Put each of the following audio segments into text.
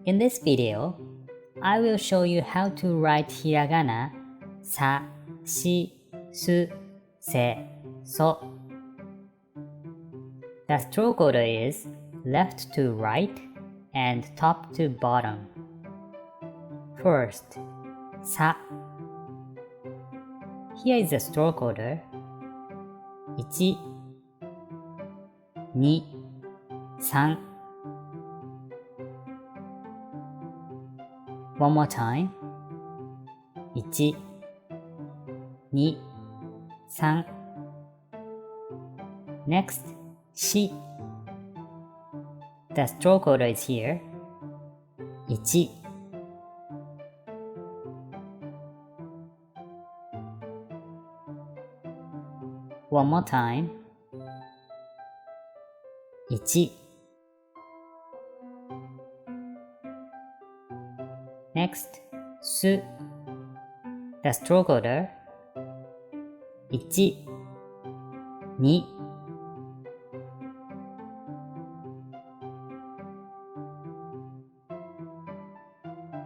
In this video, I will show you how to write hiragana sa, shi, su, se, so. The stroke order is left to right and top to bottom. First, sa. Here is the stroke order. 1, 2, 3. One more time. 1, 2, 3. Next, shi. The stroke order is here. 1. One more time. 1. Next, su. The stroke order. 1, 2.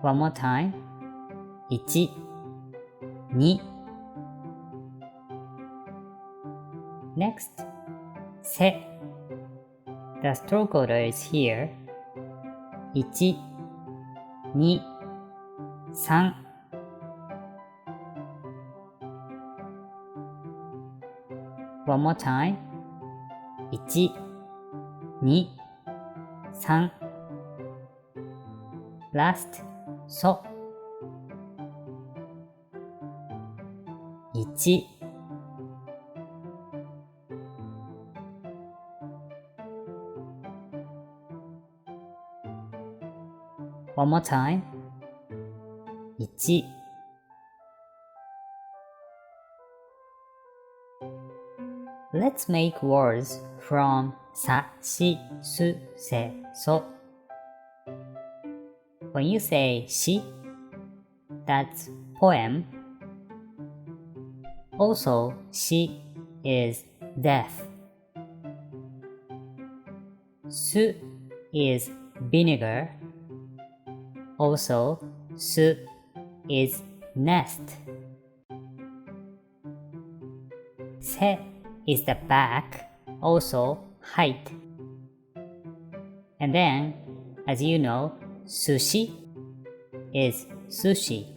One more time. 1, 2. Next, se. The stroke order is here. 1, 2, 3. One more time. 1, 2, 3. Last, so. 1. One more time. 1. Let's make words from sa, shi, su, se, so. When you say shi, that's poem. Also, shi is death. Su is vinegar. Also, su is nest. Se is the back, also height. And then, as you know, sushi is sushi.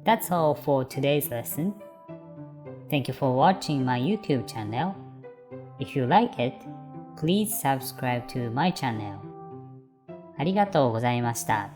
That's all for today's lesson. Thank you for watching my YouTube channel. If you like it, please subscribe to my channel. ありがとうございました。